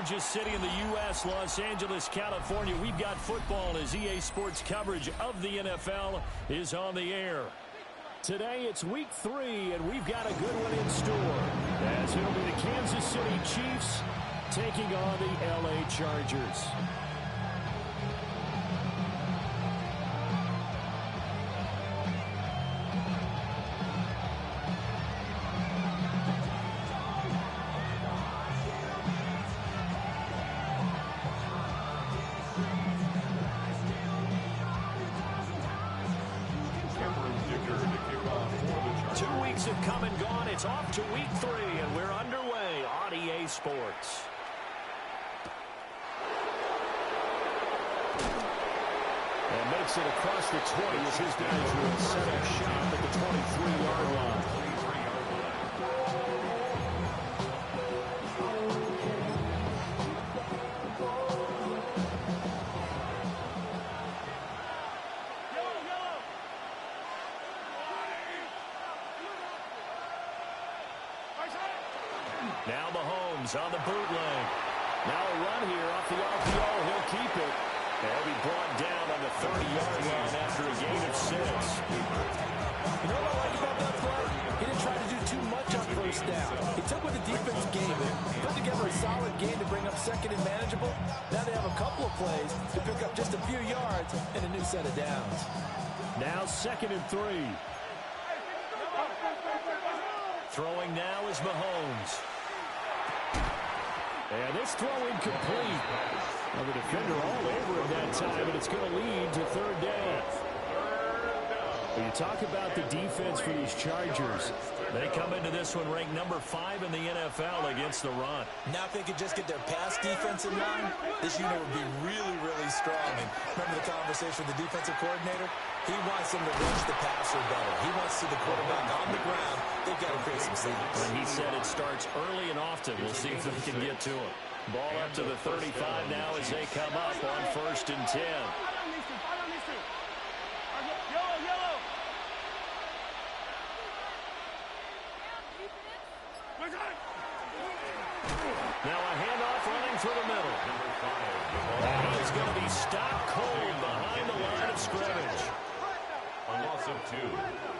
largest city in the U.S., Los Angeles, California. We've got football as EA Sports coverage of the NFL is on the air. Today it's week 3, and we've got a good one in store, as it'll be the Kansas City Chiefs taking on the L.A. Chargers. Have come and gone. It's off to week 3, and we're underway on EA Sports. And makes it across the 20 as his guys will set up shop at the 23-yard line. Now Mahomes on the bootleg. Now a run here off the RPO. He'll keep it. They'll be brought down on the 30-yard line after a gain of 6. You know what I like about that play? He didn't try to do too much on first down. He took what the defense gave him, put together a solid game to bring up second and manageable. Now they have a couple of plays to pick up just a few yards and a new set of downs. Now 2nd and 3. Throwing now is Mahomes. And this throw incomplete. Well, the defender all over him that time, and it's going to lead to 3rd down. When you talk about the defense for these Chargers, they come into this one ranked number 5 in the NFL against the run. Now if they could just get their pass defense in line, this unit would be really, really strong. And remember the conversation with the defensive coordinator? He wants them to rush the passer better. He wants to see the quarterback on the ground. They've got to create some seams. And he said it starts early and often. We'll see if they can get to him. Ball up to the 35 now as they come up on 1st and 10. Now a handoff running through the middle. And he's going to be stopped cold behind the line of scrimmage. A loss of 2.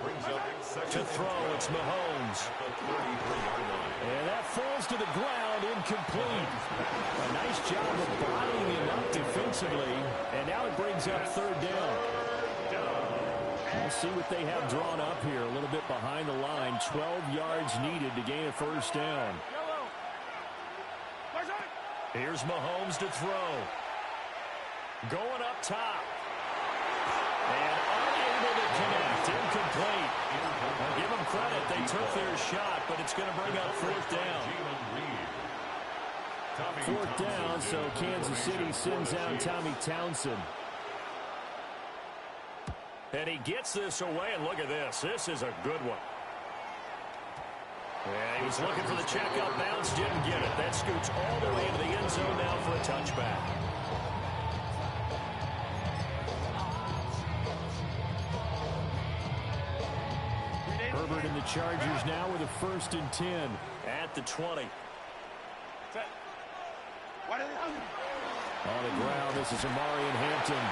Brings up to throw, it's Mahomes. And that falls to the ground, incomplete. A nice job of bodying him up defensively. And now it brings up 3rd down. We'll see what they have drawn up here. A little bit behind the line. 12 yards needed to gain a 1st down. Here's Mahomes to throw. Going up top. And unable to connect. Incomplete. I'll give them credit. They took their shot, but it's going to bring up 4th down. 4th down, so Kansas City sends out Tommy Townsend. And he gets this away, and look at this. This is a good one. Yeah, he was looking for the checkout bounce, didn't get it. That scoots all the way into the end zone now for a touchback. Herbert and the Chargers now with a 1st and 10 at the 20. On the ground, this is Amari and Hampton.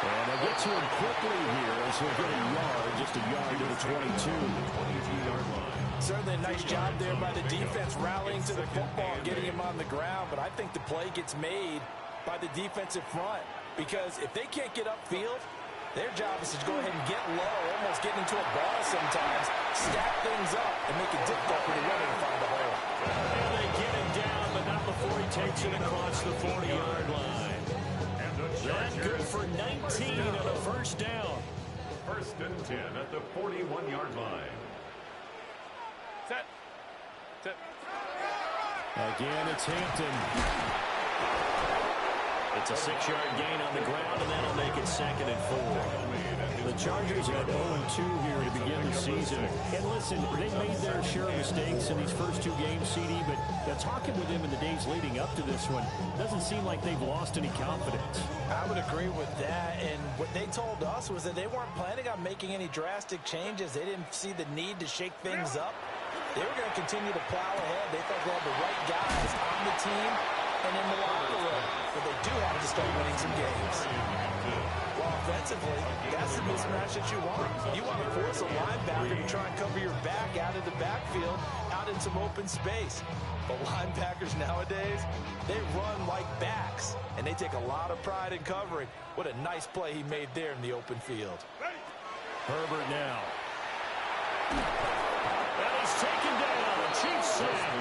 And they'll get to him quickly here as he'll get a yard, just a yard to the 22-yard line. Certainly a nice job there by the defense rallying to the football and getting him on the ground. But I think the play gets made by the defensive front. Because if they can't get upfield, their job is to go ahead and get low, almost get into a ball sometimes, stack things up, and make it difficult for the runner to find the hole. And they get him down, but not before he takes it across the 40-yard line. That's good for 19 and a 1st down. 1st and 10 at the 41-yard line. Set. Again, it's Hampton. It's a 6-yard gain on the ground, and that'll make it 2nd and 4. The Chargers had 0-2 here to begin the season. And listen, they made their share of mistakes in these first 2 games, CD, but talking with them in the days leading up to this one, doesn't seem like they've lost any confidence. I would agree with that, and what they told us was that they weren't planning on making any drastic changes. They didn't see the need to shake things up. They were going to continue to plow ahead. They thought they had the right guys on the team and in do have to start winning some games. Well, offensively, that's the mismatch that you want. You want to force a linebacker to try and cover your back out of the backfield, out in some open space. But linebackers nowadays, they run like backs, and they take a lot of pride in covering. What a nice play he made there in the open field. Herbert now. And he's taken down. Chiefs sack.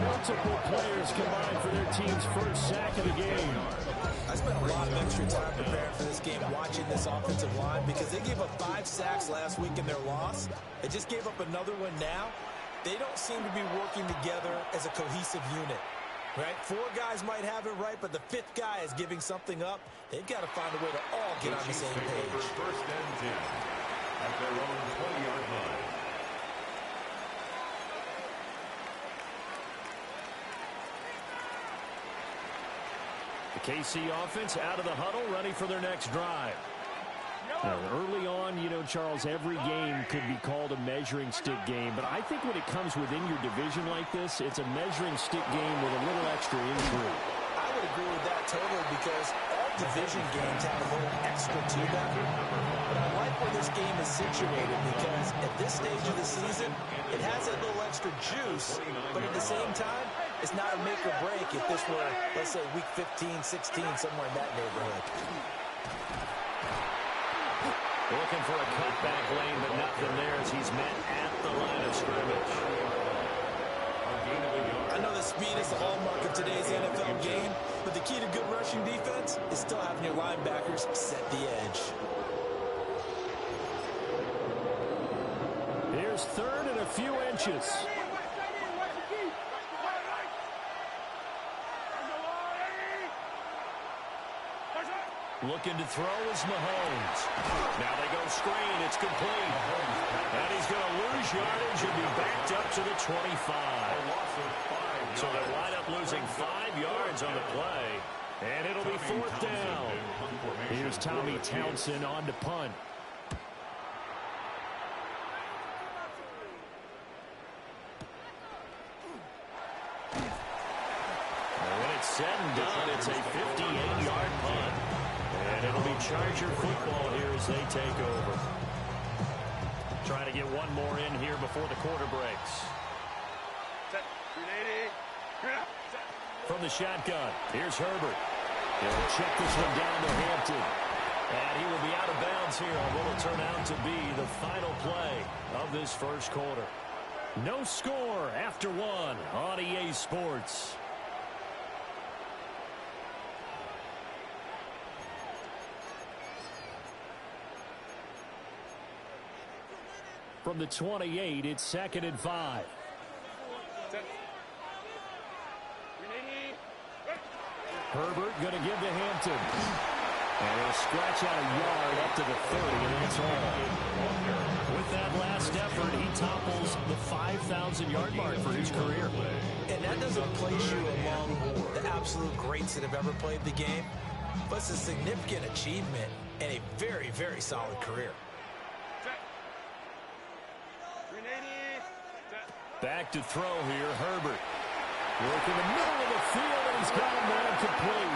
Multiple players combined for their team's first sack of the game. I spent a lot of extra time preparing for this game, watching this offensive line, because they gave up 5 sacks last week in their loss. They just gave up another one now. They don't seem to be working together as a cohesive unit. Right? 4 guys might have it right, but the 5th guy is giving something up. They've got to find a way to all get on the same page. First and 10 at their own 20-yard line. The KC offense out of the huddle, ready for their next drive. Now, early on, you know, Charles, every game could be called a measuring stick game, but I think when it comes within your division like this, it's a measuring stick game with a little extra intrigue. I would agree with that totally, because all division games have a little extra to them. But I like where this game is situated, because at this stage of the season, it has a little extra juice, but at the same time, it's not a make or break if this were, let's say, week 15, 16, somewhere in that neighborhood. Looking for a cutback lane, but nothing there as he's met at the line of scrimmage. I know that speed is the hallmark of today's NFL game, but the key to good rushing defense is still having your linebackers set the edge. Here's 3rd and a few inches. Looking to throw is Mahomes. Now they go screen. It's complete. And he's going to lose yardage and be backed up to the 25. So they wind up losing 5 yards on the play. And it'll be 4th down. Here's Tommy Townsend on to punt. And when it's said and done, it's a 58-yard punt. And it'll be Charger football here as they take over. Trying to get one more in here before the quarter breaks. From the shotgun, here's Herbert. He'll check this one down to Hampton. And he will be out of bounds here on what will turn out to be the final play of this first quarter. No score after 1 on EA Sports. From the 28, it's 2nd and 5. Herbert going to give to Hampton. And he'll scratch out a yard up to the 30, and that's all. With that last effort, he topples the 5,000-yard mark for his career. And that doesn't place you among the absolute greats that have ever played the game, but it's a significant achievement and a very, very solid career. Back to throw here, Herbert. Work in the middle of the field, and he's got him there complete.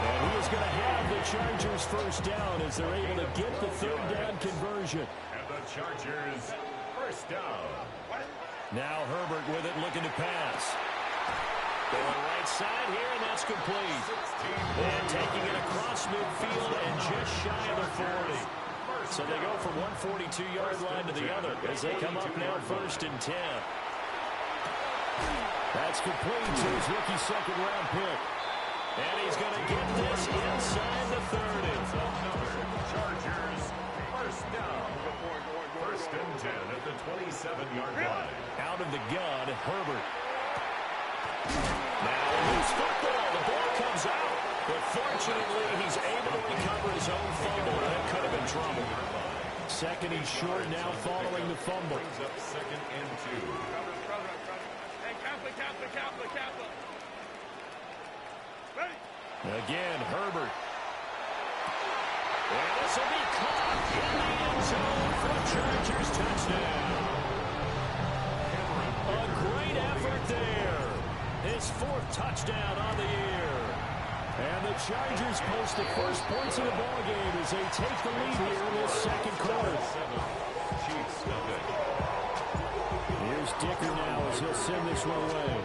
And he is going to have the Chargers first down as they're able to get the 3rd down conversion. And the Chargers first down. Now Herbert with it, looking to pass. Going right side here, and that's complete. And taking it across midfield and just shy of the 40. So they go from 142-yard line to the other as they come up now 1st and 10. That's complete to his rookie 2nd-round pick. And he's going to get this inside the 30. Chargers first down. 1st and 10 at the 27-yard line. Out of the gun, Herbert. Now loose football. The ball comes out. But fortunately, he's able to recover his own fumble. That could have been trouble. 2nd and short now following the fumble. Brings up 2nd and 2. Again, Herbert. And this will be caught in the end zone for a Chargers touchdown. A great effort there. His 4th touchdown on the year. And the Chargers post the first points of the ball game as they take the lead here in this second quarter. Here's Dicker now as he'll send this one away.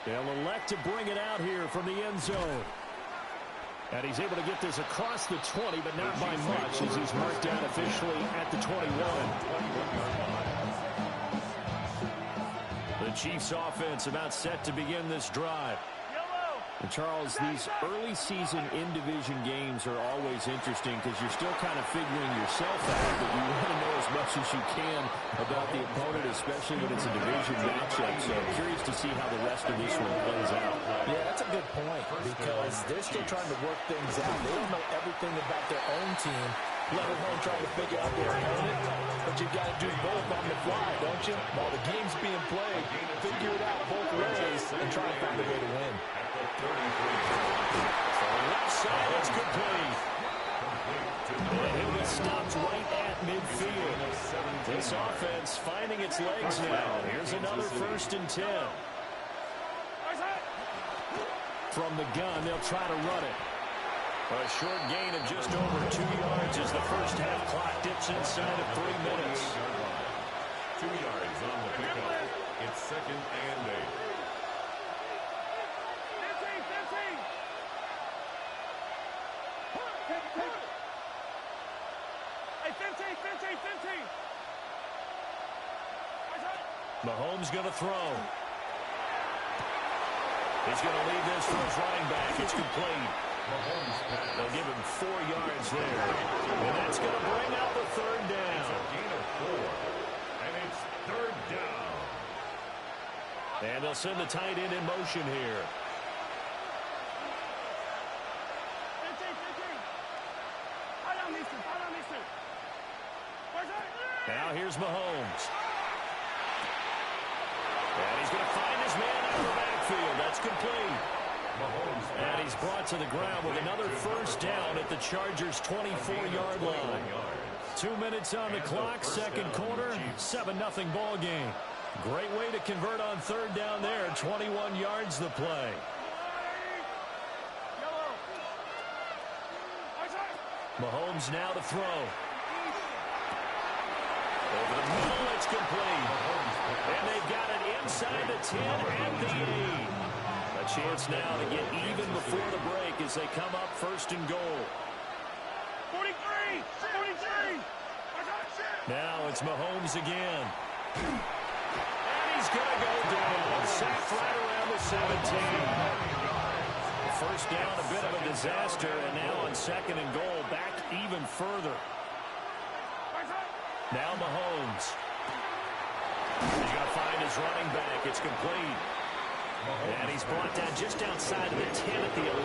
They'll elect to bring it out here from the end zone. And he's able to get this across the 20, but not by much as he's marked down officially at the 21. The Chiefs offense about set to begin this drive. And Charles, these early season in-division games are always interesting because you're still kind of figuring yourself out, but you want to know as much as you can about the opponent, especially when it's a division matchup. So I'm curious to see how the rest of this one plays out. Yeah, that's a good point because they're still trying to work things out. They don't know everything about their own team, let alone trying to figure out their opponent. But you've got to do both on the fly, don't you? While the game's being played, figure it out both ways and try to find a way to win. Left side, it's complete. And he'll be stopped right at midfield. This offense finding its legs now. Here's another 1st and 10. From the gun, they'll try to run it. A short gain of just over 2 yards as the first half clock dips inside of 3 minutes. 2 yards on the pickup. It's 2nd and 8. Mahomes going to throw. He's going to leave this for his running back. It's complete. They'll give him 4 yards there. And that's going to bring out the 3rd down. It's a gain of 4. And it's 3rd down. And they'll send the tight end in motion here. Now here's Mahomes. And he's going to find his man out of the backfield. That's complete. And he's brought to the ground with another 1st down at the Chargers' 24-yard line. 2 minutes on the clock, 2nd quarter, 7-0 ball game. Great way to convert on 3rd down there. 21 yards the play. Mahomes now to throw. Over the middle, it's complete. And they've got it inside the 10 and the 8. A chance now to get even before the break as they come up 1st and goal. 43! Now it's Mahomes again. And he's going to go down. Sacked right around the 17. First down, a bit of a disaster, and now on 2nd and goal, back even further. Now Mahomes. He's going to find his running back. It's complete. And he's brought down just outside of the 10 at the 11.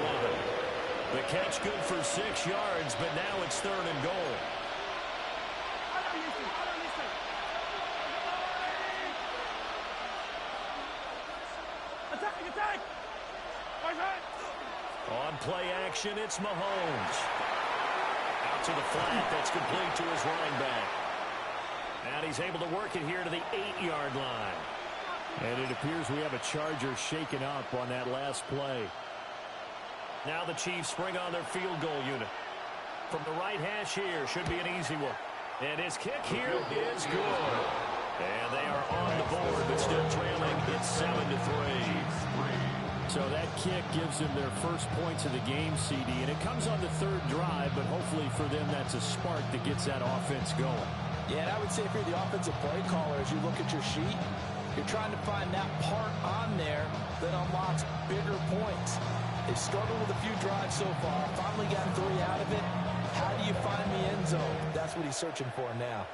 The catch good for 6 yards, but now it's 3rd and goal. Attack! On play action, it's Mahomes. Out to the flat. That's complete to his running back. And he's able to work it here to the 8-yard line. And it appears we have a Charger shaken up on that last play. Now the Chiefs bring on their field goal unit. From the right hash here, should be an easy one. And his kick here is good. And they are on the board, but still trailing. It's 7-3. So that kick gives them their first points of the game, CD. And it comes on the 3rd drive, but hopefully for them that's a spark that gets that offense going. Yeah, and I would say if you're the offensive play caller, as you look at your sheet, you're trying to find that part on there that unlocks bigger points. They've struggled with a few drives so far. Finally got 3 out of it. How do you find the end zone? That's what he's searching for now.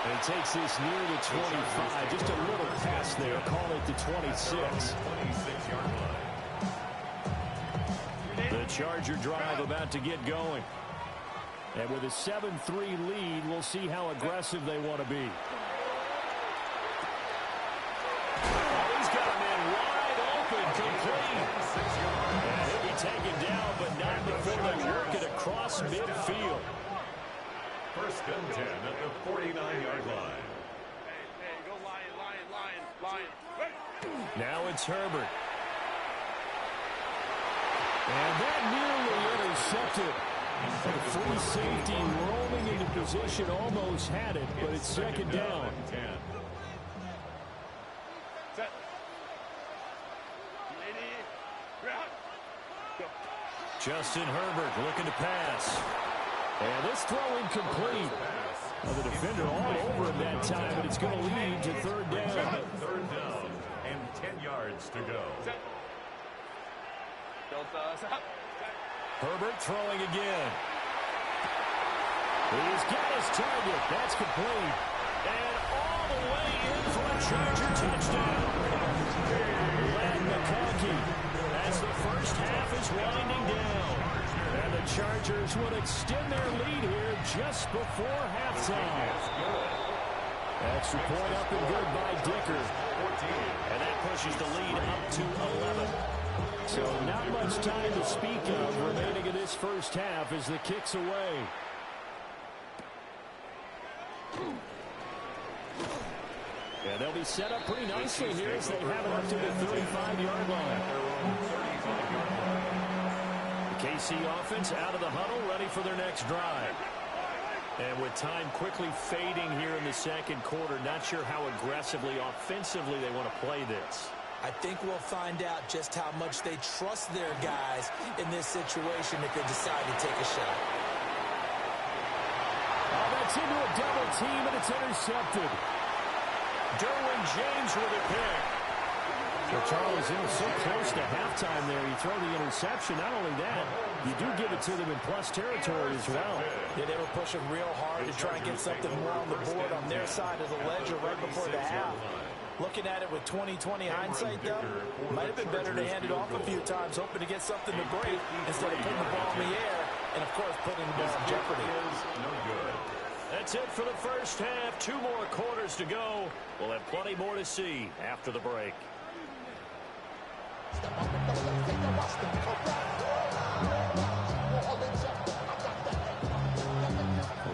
And he takes this near the 25. Just a little pass there. Call it the 26. The Charger drive about to get going. And with a 7-3 lead, we'll see how aggressive they want to be. Oh, he's got him in wide open, complete. And he'll be taken down, but not before they work it across midfield. 1st and 10 at the 49-yard line. Hey, go Lion. Now it's Herbert. And that nearly intercepted. The free safety rolling into position almost had it, but it's second down. Set. Lady. Ground. Go. Justin Herbert looking to pass. And this throw incomplete. Well, the defender all over him that time, but it's going to lead to third down. Third down and 10 yards to go. Set. Set. Herbert throwing again. He's got his target. That's complete. And all the way in for a Charger touchdown. Lad McConkey as the first half is winding down. And the Chargers would extend their lead here just before halftime. Extra point up and good by Dicker. And that pushes the lead up to 11. So not much time to speak of remaining in this first half as the kick's away. And they'll be set up pretty nicely here as they have it up to the 35-yard line. The KC offense out of the huddle, ready for their next drive. And with time quickly fading here in the second quarter, not sure how aggressively, offensively they want to play this. I think we'll find out just how much they trust their guys in this situation if they decide to take a shot. Oh, that's into a double team, and it's intercepted. Derwin James with a pick. So Charles, it was so close to halftime there. You throw the interception. Not only that, you do give it to them in plus territory as well. Yeah, they were pushing real hard to try and get something more on the board on their side of the ledger right before the half. Looking at it with 20/20 hindsight, though, might have been better to hand it off a few times, hoping to get something to break instead of putting the ball in the air and, of course, putting the ball in jeopardy. That's it for the first half. 2 more quarters to go. We'll have plenty more to see after the break.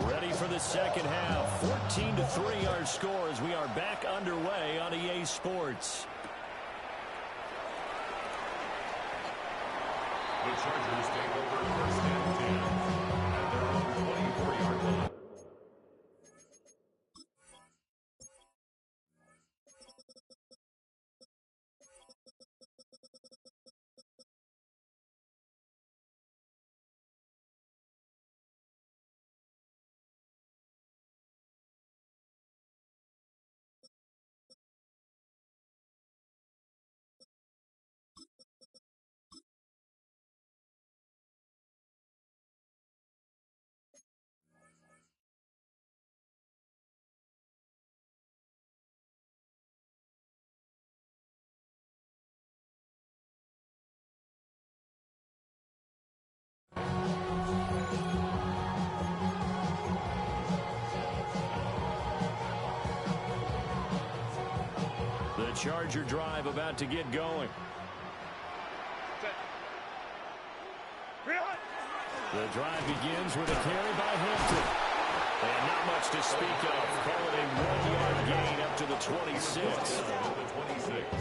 Ready for the second half. 14-3 our score as we are back underway on EA Sports. The Chargers take over first and 10 at their own 24-yard line. The Charger drive about to get going. Set. The drive begins with a carry by Hampton. And not much to speak of. Call it a 1-yard gain up to the 26.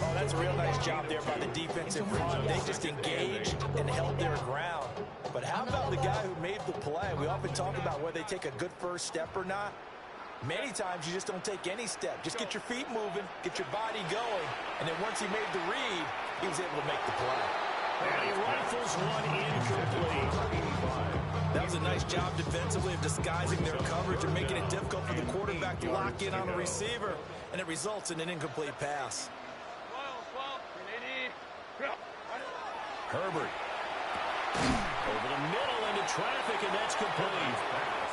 Oh, that's a real nice job there by the defensive front. They just engaged and held their ground. But how about the guy who made the play? We often talk about whether they take a good first step or not. Many times you just don't take any step. Just get your feet moving, get your body going, and then once he made the read, he was able to make the play. And he rifles one incomplete. That was a nice job defensively of disguising their coverage and making it difficult for the quarterback to lock in on a receiver, and it results in an incomplete pass. Herbert. Over the middle into traffic, and that's complete.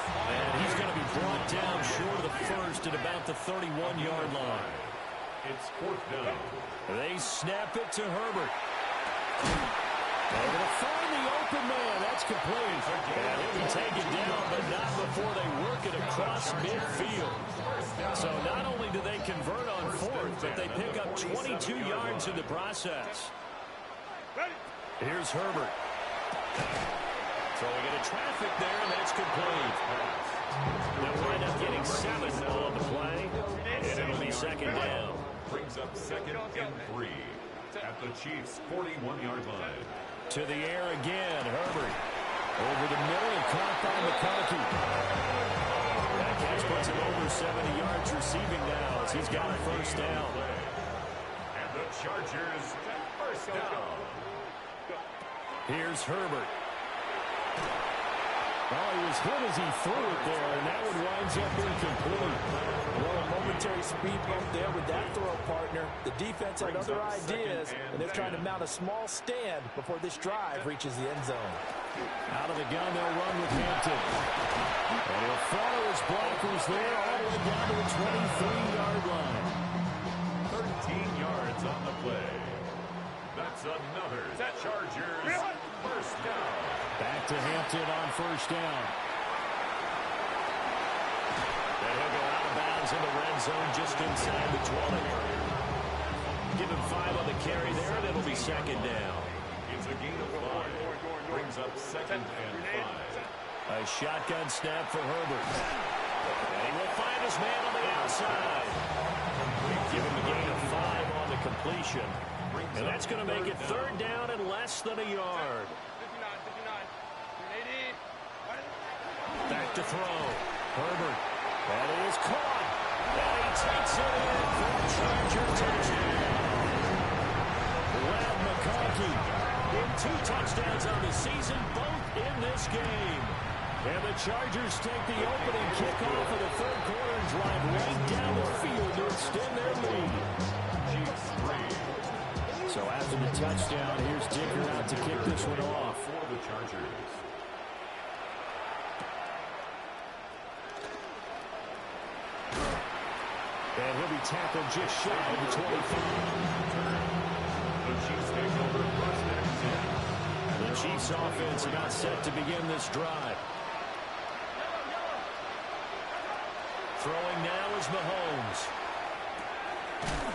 And he's going to be brought down short of the first at about the 31-yard line. It's fourth down. They snap it to Herbert. They're going to find the open man. That's complete. And he'll be taken down, but not before they work it across midfield. So not only do they convert on fourth, but they pick up 22 yards in the process. Here's Herbert. Throwing into traffic there, and that's complete. The second down. Brings up 2nd and 3 at the Chiefs' 41-yard line. To the air again, Herbert. Over the middle and caught by McConkey. That catch puts him over 70 yards receiving now as he's got a first down. And the Chargers, first down. Here's Herbert. Oh, he was hit as he threw it there, and that one winds up incomplete. Well, a momentary speed bump there with that throw, partner. The defense had other ideas, and they're trying to mount a small stand before this drive reaches the end zone. Out of the gun, they'll run with Hampton. And he'll follow his blockers there all the way down to the 23-yard line. 13 yards on the play. That's another Chargers first down. Back to Hampton on first down. And he'll go out of bounds in the red zone just inside the 20. Give him 5 on the carry there, and it'll be second down. It's a gain of 5. Brings up 2nd and 5. A shotgun snap for Herbert. And he will find his man on the outside. Give him a gain of 5 on the completion. And that's going to make it third down and less than a yard. 59, 59. Back to throw. Herbert. That is caught. And he takes it in for a Charger touchdown. Webb McConkey in 2 touchdowns on the season, both in this game. And the Chargers take the opening kickoff of the third quarter and drive right down the field to extend their lead. Chiefs 3. So after the touchdown, here's Dicker out to kick this one off. For the Chargers. And he'll be tackled just shy of the 25. The Chiefs take over first and 10. The Chiefs offense about set to begin this drive. Throwing now is Mahomes.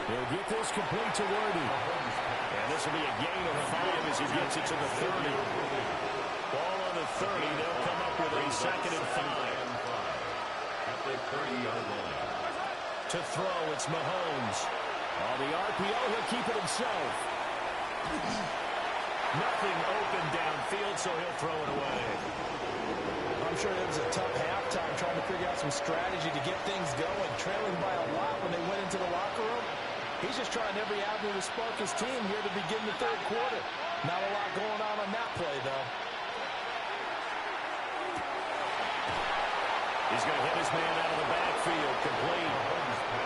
He'll get this complete to Worthy. And this will be a gain of 5 as he gets it to the 30. Ball on the 30. They'll come up with a 2nd and 5. At the 30-yard line. To throw, it's Mahomes. On the RPO, he'll keep it himself. Nothing open downfield, so he'll throw it away. I'm sure it was a tough halftime trying to figure out some strategy to get things going. Trailing by a lot when they went into the locker room. He's just trying every avenue to spark his team here to begin the third quarter. Not a lot going on that play, though. He's going to hit his man out of the backfield, complete.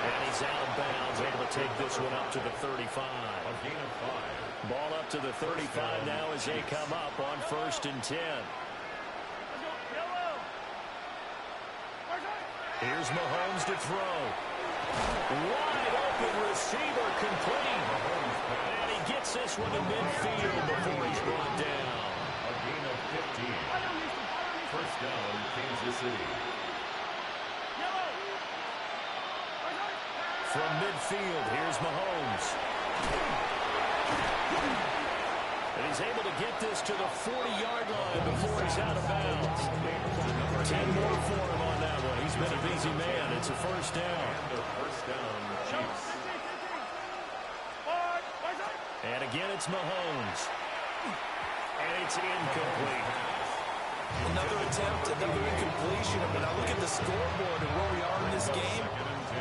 And he's out of bounds, able to take this one up to the 35. A gain of 5. Ball up to the 35 now as they come up on 1st and 10. Here's Mahomes to throw. Wide open receiver complete. And he gets this one to midfield before he's brought down. A gain of 15. First down, Kansas City. From midfield, here's Mahomes. And he's able to get this to the 40-yard line before he's out of bounds. 10 more for him on that one. He's been a busy man. It's a first down. And a first down, Chiefs. And again, it's Mahomes. And it's incomplete. Another attempt, another incompletion. But I look at the scoreboard and where we are in this game.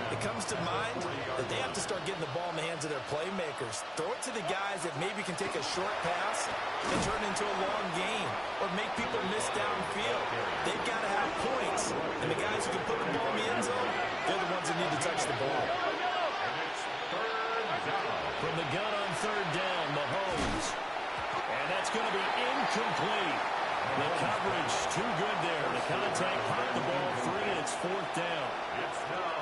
It comes to mind that they have to start getting the ball in the hands of their playmakers. Throw it to the guys that maybe can take a short pass and turn it into a long gain or make people miss downfield. They've got to have points. And the guys who can put the ball in the end zone, they're the ones that need to touch the ball. From the gun on third down, Mahomes. And that's going to be incomplete. The coverage too good there. The contact popped the ball free, and it's 4th down. It's now.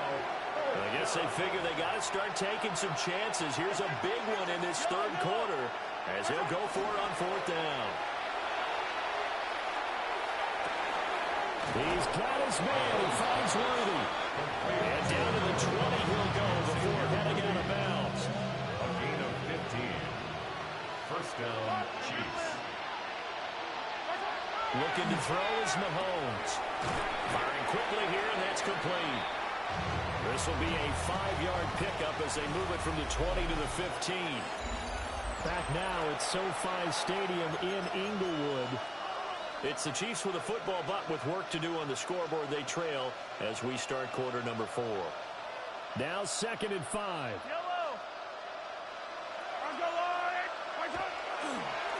I guess they figure they got to start taking some chances. Here's a big one in this third quarter as he'll go for it on 4th down. He's got his man. He finds Worthy. And down to the 20 he'll go before heading out of bounds. A gain of 15. First down, Chiefs. Looking to throw is Mahomes. Firing quickly here, and that's complete. This will be a 5-yard pickup as they move it from the 20 to the 15. Back now at SoFi Stadium in Inglewood. It's the Chiefs with a football, but with work to do on the scoreboard. They trail as we start quarter number 4. Now 2nd and 5.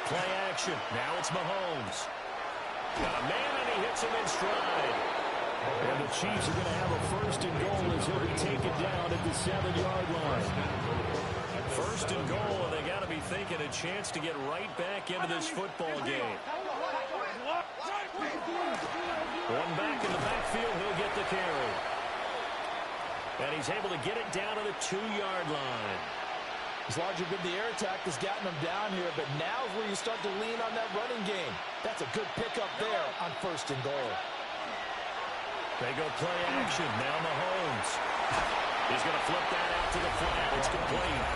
Play action. Now it's Mahomes. Got a man, and he hits him in stride. And the Chiefs are going to have a 1st and goal as he'll be taken down at the 7-yard line. 1st and goal, and they got to be thinking a chance to get right back into this football game. One back in the backfield, he'll get the carry. And he's able to get it down to the 2-yard line. His larger been the air attack has gotten him down here, but now's where you start to lean on that running game. That's a good pickup there on 1st and goal. They go play action. Now Mahomes. He's going to flip that out to the flat. It's complete.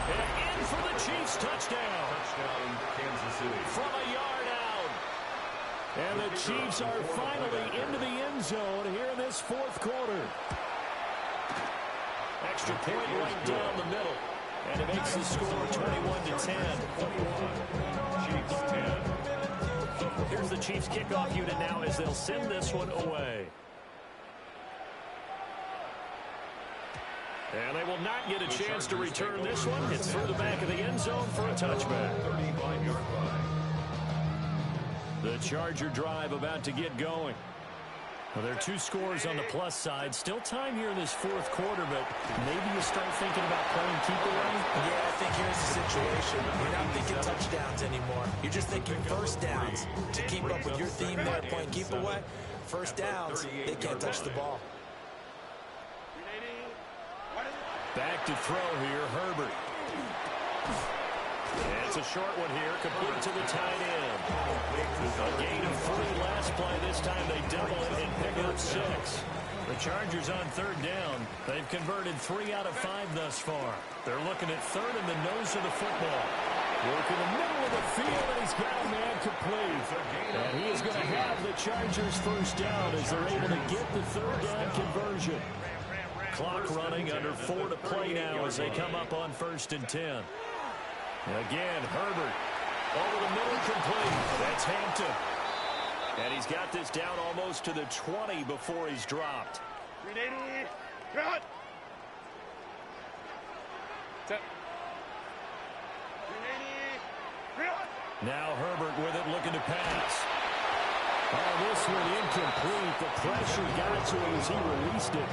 And in for the Chiefs touchdown. Touchdown, Kansas City. From a yard out. And the Chiefs are finally into the end zone here in this 4th quarter. Extra point right down the middle. And it makes the score 21-10. Chiefs 10. Here's the Chiefs kickoff unit now as they'll send this one away. And they will not get a chance to return this one. It's through the back of the end zone for a touchback. 35-yard line. The Charger drive about to get going. Well, there are 2 scores on the plus side. Still time here in this 4th quarter, but maybe you start thinking about playing keep away. Yeah, I think here's the situation. You're not thinking touchdowns anymore. You're just thinking 1st downs. To keep up with your theme there, playing keep away, 1st downs, they can't touch the ball. Back to throw here, Herbert. And it's a short one here, complete to the tight end. A gain of 3 last play. This time they double it and pick up 6. The Chargers on 3rd down. They've converted 3 out of 5 thus far. They're looking at 3rd in the nose of the football. Work in the middle of the field, and he's got a man complete. And he is going to have the Chargers 1st down as they're able to get the 3rd down conversion. Clock running, under 4 to play now as they come up on 1st and 10. Again, Herbert over the middle, complete. That's Hampton. And he's got this down almost to the 20 before he's dropped. 380, cut. Set. 380, cut. Now Herbert with it, looking to pass. Oh, this one incomplete. The pressure got to him as he released it.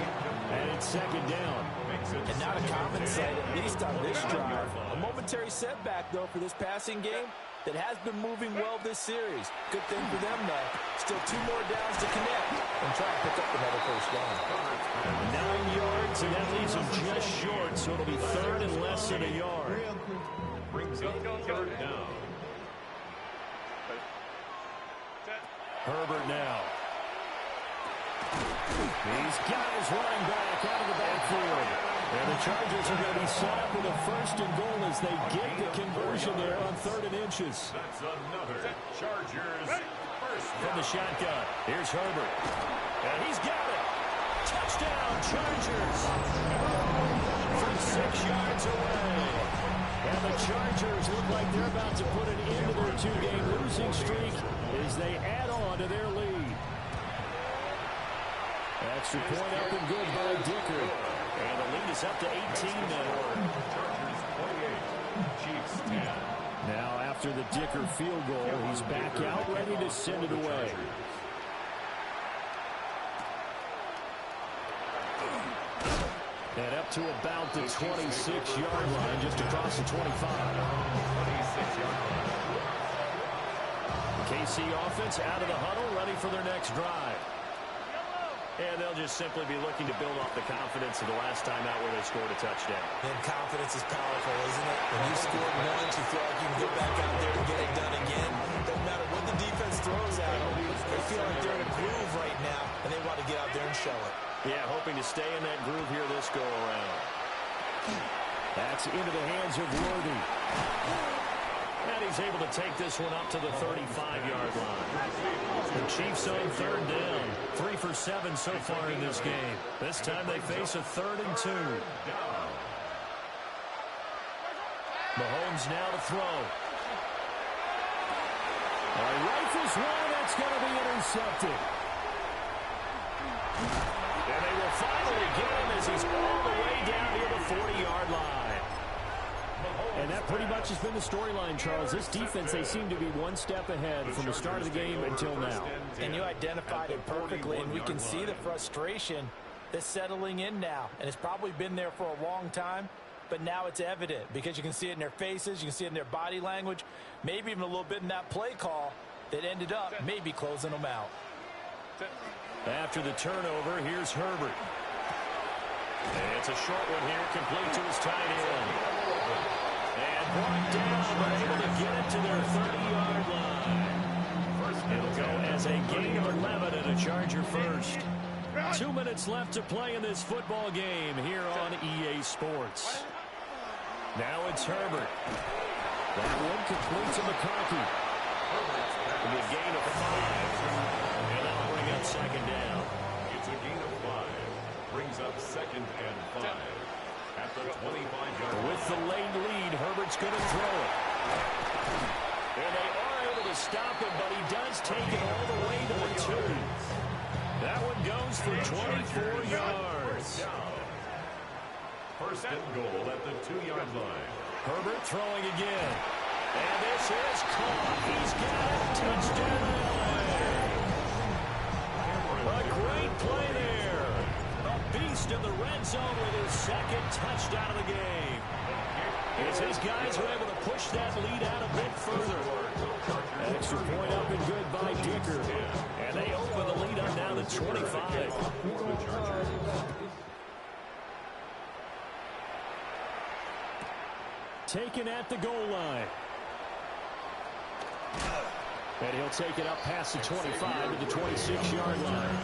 And it's 2nd down. And not a common sight, at least on this drive. A momentary setback, though, for this passing game that has been moving well this series. Good thing for them, though. Still 2 more downs to connect and try to pick up another 1st down. 9 yards, and that leaves him just short, so it'll be 3rd and less than a yard. Brings up 3rd down. Herbert now. He's got his running back out of the backfield. And the Chargers are going to be set up with a 1st and goal as they get the conversion there on 3rd and inches. That's another Chargers 1st From the shotgun, here's Herbert. And he's got it. Touchdown, Chargers. From 6 yards away. And the Chargers look like they're about to put an end to their 2-game losing streak as they add on to their lead. Extra point up and good by Dicker. And the lead is up to 18 now. Chargers 28, Chiefs 10. Now after the Dicker field goal, he's back out ready to send it away. And up to about the 26-yard line, just across the 25. 26-yard line. KC offense out of the huddle, ready for their next drive. And they'll just simply be looking to build off the confidence of the last time out where they scored a touchdown. And confidence is powerful, isn't it? When you score once, you feel like you can go back out there and get it done again. Doesn't matter what the defense throws at them. They feel like they're in a groove right now, and they want to get out there and show it. Yeah, hoping to stay in that groove here this go-around. That's into the hands of Worthy. And he's able to take this one up to the 35-yard line. The Chiefs on third down. 3 for 7 so far in this game. This time they face a 3rd and 2. Mahomes now to throw. Rifles one, that's going to be intercepted. And they will finally get him as he's all the way down near the 40-yard line. And that pretty much has been the storyline, Charles. This defense, they seem to be one step ahead from the start of the game until now. And you identified it perfectly, and we can see the frustration that's settling in now. And it's probably been there for a long time, but now it's evident because you can see it in their faces, you can see it in their body language, maybe even a little bit in that play call that ended up maybe closing them out. After the turnover, here's Herbert. And it's a short one here, complete to his tight end. And brought down, but able to get it to their 30-yard line. It'll go as a gain of 11 and a Charger first. 2 minutes left to play in this football game here on EA Sports. Now it's Herbert. That one complete to McConkey. A gain of 5. And that'll bring up second down. It's a gain of 5. Brings up 2nd and 5. At the 25-yard line. With the late lead, Herbert's going to throw it. And they are able to stop him, but he does take it all the way to the 2. That one goes for 24 yards. 1st and goal at the 2-yard line. Herbert throwing again. And this is caught. He's got it. Touchdown. A great play there. A beast in the red zone with his 2nd touchdown of the game. As his guys are able to push that lead out a bit further. Extra point up and good by Dicker. And they open the lead up now to 25. Taken at the goal line. And he'll take it up past the 25 to the 26-yard line.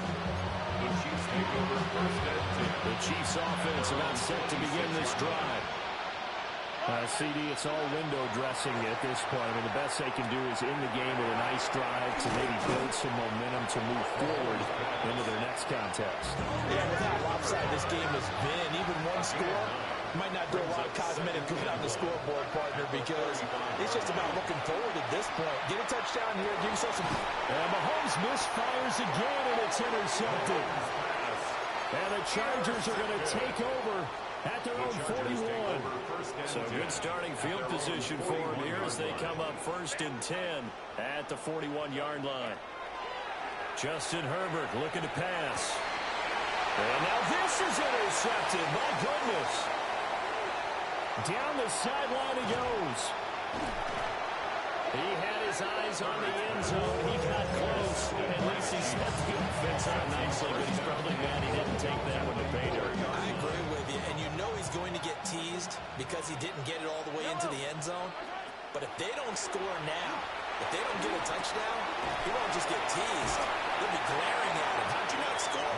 The Chiefs offense about set to begin this drive. CD, it's all window dressing at this point. I mean, the best they can do is in the game with a nice drive to maybe build some momentum to move forward into their next contest. Yeah, with how lopsided this game has been, even one score might not do a lot of cosmetic good on the scoreboard, partner, because it's just about looking forward at this point. Get a touchdown here, give yourself some... And Mahomes misfires again, and it's intercepted. And the Chargers are going to take over at their own 41. So good starting field position for them here as they come up 1st and 10 at the 41-yard line. Justin Herbert looking to pass. And now this is intercepted. My goodness. Down the sideline he goes. He had his eyes on the end zone. He got close. At least he set the offense up nicely, but he's probably mad he didn't take that one to pay dirt. I agree with you, and you know he's going to get teased because he didn't get it all the way into the end zone. But if they don't score now, if they don't get a touchdown, he won't just get teased. They'll be glaring at him. How'd you not score?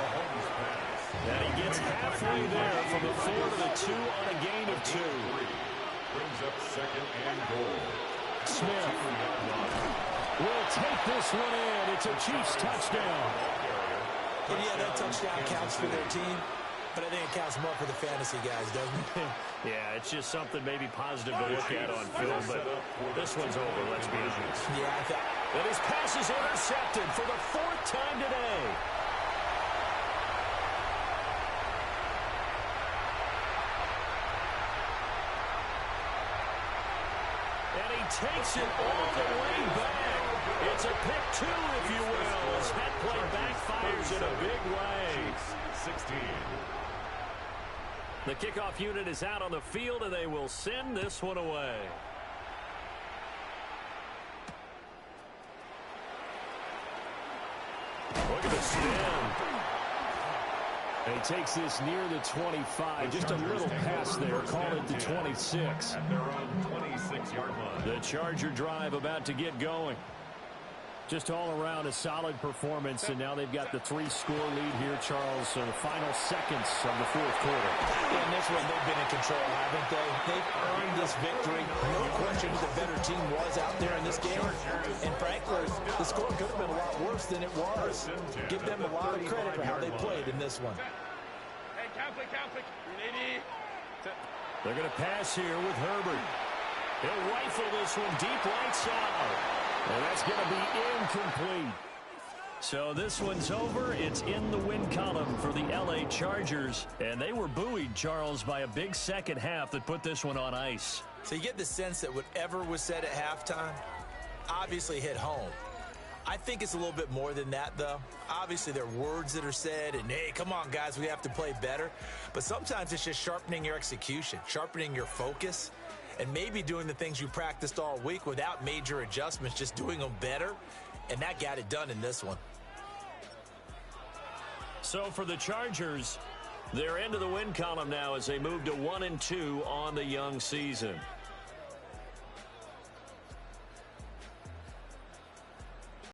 And he gets halfway there from the 4 to the 2 on a gain of 2. Brings up 2nd and goal. Smith will take this one in. It's a Chiefs touchdown. And yeah, that touchdown counts for their team, but I think it counts more for the fantasy guys, doesn't it? Yeah, it's just something maybe positive to look at on film, but this one's over, let's be honest. Yeah, I thought... And his pass is intercepted for the 4th time today. Takes it all the way back. It's a pick 2, if you will, as that play backfires in a big way. 16. The kickoff unit is out on the field, and they will send this one away. Look at the spin. And he takes this near the 25. Just a little pass there. Call it the 26. At their own 26-yard line. The Charger drive about to get going. Just all around a solid performance, and now they've got the 3-score lead here, Charles, so the final seconds of the fourth quarter. In this one, they've been in control, haven't they? They've earned this victory. No question who the better team was out there in this game. And frankly, the score could have been a lot worse than it was. Give them a lot of credit for how they played in this one. Hey, conflict. They're going to pass here with Herbert. He'll rifle this one deep right side. And that's going to be incomplete. So this one's over. It's in the win column for the L.A. Chargers. And they were buoyed, Charles, by a big second half that put this one on ice. So you get the sense that whatever was said at halftime obviously hit home. I think it's a little bit more than that, though. Obviously, there are words that are said, and, hey, come on, guys, we have to play better. But sometimes it's just sharpening your execution, sharpening your focus, and maybe doing the things you practiced all week without major adjustments, just doing them better. And that got it done in this one. So for the Chargers, they're into the win column now as they move to 1-2 on the young season.